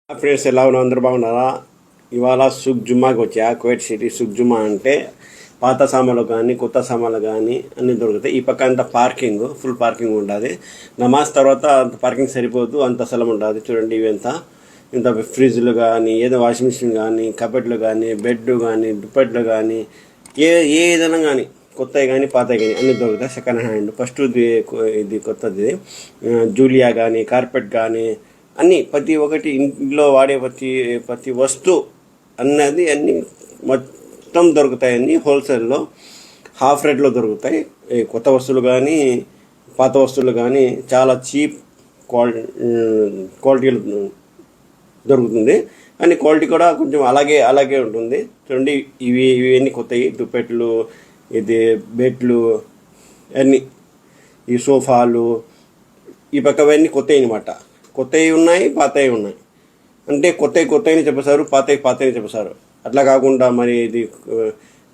Friends ఎలా ఉన్నా అందరూ బాగున్నారా? ఇవాళ సుఖ్ జుమ్మాకి వచ్చా. కువైట్ సిటీ సుఖ్ జుమ్మా అంటే పాత సామాన్లు కానీ కొత్త సామాన్లు కానీ అన్నీ దొరుకుతాయి. ఈ పక్క అంతా పార్కింగ్, ఫుల్ పార్కింగ్ ఉంటుంది. నమాజ్ తర్వాత అంత పార్కింగ్ సరిపోదు, అంత స్థలం ఉంటుంది. చూడండి ఇవి ఇంత ఫ్రిడ్జ్లు కానీ, ఏదో వాషింగ్ మిషన్ కానీ, కబెట్లు కానీ, బెడ్ కానీ, దుప్పట్లు కానీ, ఏదైనా కానీ కొత్తవి కానీ పాతవి కానీ అన్నీ దొరుకుతాయి. Second hand. ఫస్ట్ ఇది కొత్తది జూలియా కానీ, కార్పెట్ కానీ అన్నీ ప్రతి ఒక్కటి ఇంట్లో వాడే ప్రతి వస్తువు అన్నీ మొత్తం దొరుకుతాయి. అన్నీ హోల్సేల్లో హాఫ్ రేట్లో దొరుకుతాయి. కొత్త వస్తువులు కానీ పాత వస్తువులు కానీ చాలా చీప్ క్వాలిటీలు దొరుకుతుంది. కానీ క్వాలిటీ కూడా కొంచెం అలాగే ఉంటుంది. చూడండి ఇవన్నీ కొత్తవి దుప్పెట్లు, ఇది బెడ్లు అన్నీ, ఈ సోఫాలు, ఈ పక్కవన్నీ కొత్తవి అనమాట. కొత్తవి ఉన్నాయి, పాతవి ఉన్నాయి. అంటే కొత్తవి చెప్పేశారు, పాతవి చెప్పేశారు. అట్లా కాకుండా మరి ఇది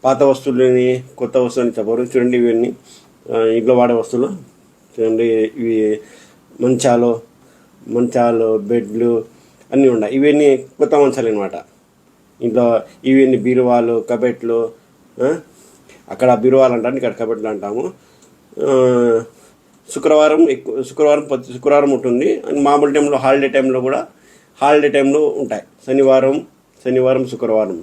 పాత వస్తువులని కొత్త వస్తువులని చెప్పారు. చూడండి ఇవన్నీ ఇంట్లో వాడే వస్తువులు. చూడండి ఇవి మంచాలు, బెడ్లు అన్నీ ఉన్నాయి. ఇవన్నీ కొత్త మంచాలు అనమాట. ఇంట్లో ఇవన్నీ బీరువాలు, కబెట్లు. అక్కడ బీరువాలు అంటాము, ఇక్కడ కబెట్లు అంటాము. శుక్రవారం ఉంటుంది. మామూలు టైంలో హాలిడే టైంలో ఉంటాయి. శనివారం శుక్రవారం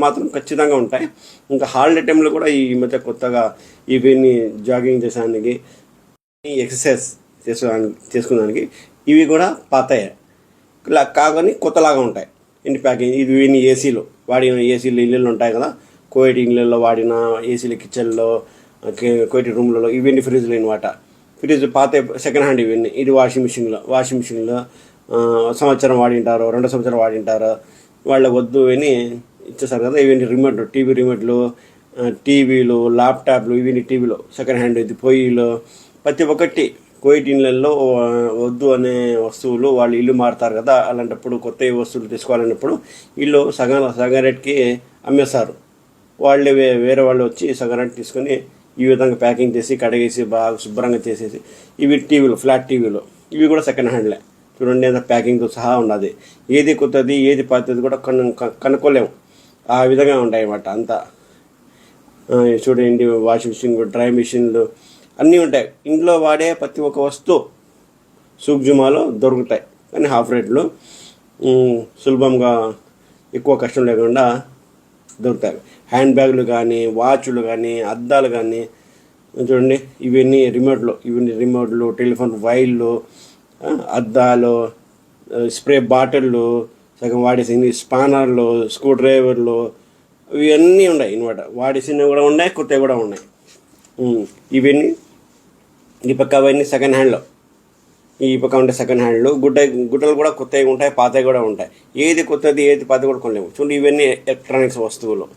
మాత్రం ఖచ్చితంగా ఉంటాయి. ఇంకా హాలిడే టైంలో కూడా ఈ మధ్య కొత్తగా ఇవన్నీ జాగింగ్ చేసేదానికి, ఎక్సర్సైజ్ చేసుకునేదానికి ఇవి కూడా పాతయ్యే కాగానే కొత్తలాగా ఉంటాయి. ఇంటి ప్యాకింగ్ ఇవన్నీ వాడిన ఏసీలు ఇళ్ళల్లో ఉంటాయి కదా, కోవిడ్ ఇళ్ళల్లో వాడిన ఏసీలు, కిచెన్లో, కోవిడ్ రూమ్లలో ఇవన్నీ ఫ్రిడ్జ్లు అనమాట. ఫ్రిడ్జ్ పాత సెకండ్ హ్యాండ్ ఇవన్నీ. ఇది వాషింగ్ మిషన్లో సంవత్సరం వాడింటారు, 2 సంవత్సరాలు వాడింటారు. వాళ్ళకి వద్దు అని ఇచ్చేసారు కదా. ఇవన్నీ టీవీ రిమోట్లు, టీవీలు, ల్యాప్టాప్లు, ఇవన్నీ టీవీలో సెకండ్ హ్యాండ్. ఇది పొయ్యిలు, ప్రతి ఒక్కటి కోవిడ్ ఇళ్ళల్లో వద్దు అనే వస్తువులు వాళ్ళు ఇల్లు మారుతారు కదా. అలాంటప్పుడు కొత్త వస్తువులు తీసుకోవాలన్నప్పుడు ఇల్లు సగం రేట్కి అమ్మేస్తారు. వాళ్ళే వేరే వాళ్ళు వచ్చి సగం రేట్ తీసుకొని ఈ విధంగా ప్యాకింగ్ చేసి కడిగేసి బాగా శుభ్రంగా చేసేసి ఇవి టీవీలు, ఫ్లాట్ టీవీలు, ఇవి కూడా సెకండ్ హ్యాండ్లే. చూడండి అంత ప్యాకింగ్తో సహా ఉన్నది. ఏది కొత్తది ఏది పాతది కూడా కనుక్కోలేము, ఆ విధంగా ఉంటాయి అన్నమాట అంతా. చూడండి వాషింగ్ మిషన్, డ్రై మిషన్లు అన్నీ ఉంటాయి. ఇంట్లో వాడే ప్రతి ఒక్క వస్తువు సుఖ్ జుమ్మాలో దొరుకుతాయి. కానీ హాఫ్ రేట్లు సులభంగా ఎక్కువ కష్టం లేకుండా దొరుకుతాయి. హ్యాండ్ బ్యాగులు కానీ, వాచ్లు కానీ, అద్దాలు కానీ. చూడండి ఇవన్నీ రిమోట్లు, టెలిఫోన్ వైర్లు, అద్దాలు, స్ప్రే బాటిళ్ళు, సగం వాడేసి స్పానర్లు, స్క్రూ డ్రైవర్లు, ఇవన్నీ ఉన్నాయి అనమాట. వాడేసినవి కూడా ఉన్నాయి, కొత్తవి కూడా ఉన్నాయి. ఇవన్నీ ఈ పక్క అవన్నీ సెకండ్ హ్యాండ్లో. ఈ పక్క ఉంటే సెకండ్ హ్యాండ్లు. గుడ్డలు కూడా కొత్తవి ఉంటాయి, పాతవి కూడా ఉంటాయి. ఏది కొత్తది ఏది పాతది కూడా కొనలేము. చూడండి ఇవన్నీ ఎలక్ట్రానిక్స్ వస్తువులు.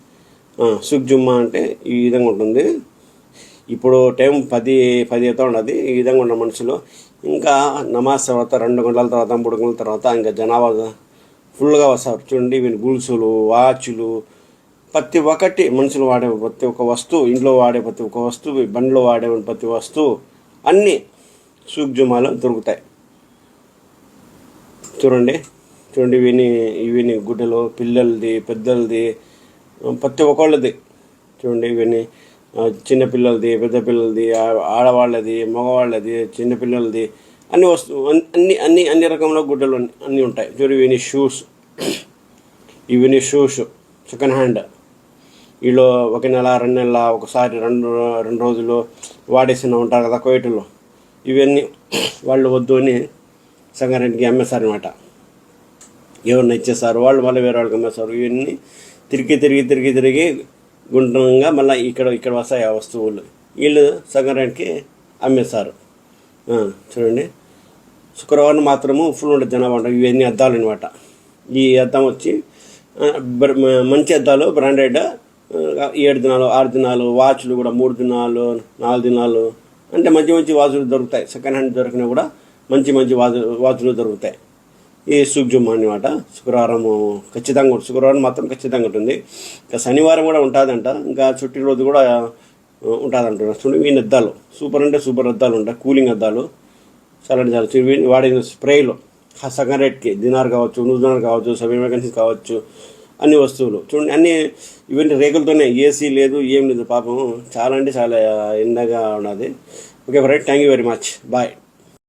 సుఖ్ జుమ్మా అంటే ఈ విధంగా ఉంటుంది. ఇప్పుడు టైం 10 అవుతూ ఉన్నది. ఈ విధంగా ఉన్న మనుషులు ఇంకా నమాజ్ తర్వాత 2 గంటల తర్వాత 3 గంటల తర్వాత ఇంకా జనాభా ఫుల్గా వస్తారు. చూడండి ఇవి గుల్సులు, వాచ్లు, ప్రతి ఒక్కటి మనుషులు వాడే ప్రతి ఒక్క వస్తువు, ఇంట్లో వాడే ప్రతి ఒక్క వస్తువు, బండిలో వాడే ప్రతి వస్తువు అన్నీ సుఖ్ జుమ్మాలో దొరుకుతాయి. చూడండి ఇవన్నీ గుడ్డలు, పిల్లలది, పెద్దలది, ప్రతి ఒక్కళ్ళది. చూడండి ఇవన్నీ చిన్నపిల్లలది, పెద్ద పిల్లలది, ఆడవాళ్ళది, మగవాళ్ళది, చిన్నపిల్లలది అన్ని వస్తువు అన్ని రకంలో గుడ్డలు అన్నీ ఉంటాయి. చూడు ఇవన్నీ షూస్ సెకండ్ హ్యాండ్. వీళ్ళు 1 నెల 2 నెలల ఒకసారి 2 రోజులు వాడేసిన ఉంటారు కదా కోవిట్లో. ఇవన్నీ వాళ్ళు వద్దు అని సంగారెడ్డికి అమ్మేస్తారు అనమాట. ఎవరిని ఇచ్చేస్తారు, వాళ్ళు మళ్ళీ వేరే వాళ్ళకి అమ్మేస్తారు. ఇవన్నీ తిరిగి గుండ్రంగా మళ్ళీ ఇక్కడ వస్తాయి ఆ వస్తువులు. వీళ్ళు సంగారెడ్డికి అమ్మేస్తారు. చూడండి శుక్రవారం మాత్రము ఫుల్ ఉంటుంది జనాభా ఉంటుంది. ఇవన్నీ అద్దాలు అనమాట. ఈ అద్దం వచ్చి మంచి అద్దాలు, బ్రాండెడ్. 7 దినాలు 6 దినాలు, వాచ్లు కూడా 3 దినాలు 4 దినాలు అంటే మంచి వాచులు దొరుకుతాయి. సెకండ్ హ్యాండ్ దొరికినా కూడా మంచి వాచులు దొరుకుతాయి. ఈ సుఖ్ జుమ్మా అనమాట. శుక్రవారం మాత్రం ఖచ్చితంగా ఉంటుంది. ఇంకా శనివారం కూడా ఉంటుందంట. ఇంకా చుట్టి రోజు కూడా ఉంటుందంటున్నారు. చూడండి ఈ అద్దాలు సూపర్ అద్దాలు ఉంటాయి. కూలింగ్ అద్దాలు, చల్లటి వాడిన స్ప్రేలు సగం రేట్కి దినార్ కావచ్చు, నూజ్ కావచ్చు, సబీ మెకానిక్స్ కావచ్చు, అన్ని వస్తువులు చూడండి. అన్నీ ఇవన్నీ రేకులతోనే, ఏసీ లేదు, ఏం లేదు. పాపం చాలా అంటే చాలా ఎండగా ఉన్నది. Okay right, thank you very much, bye.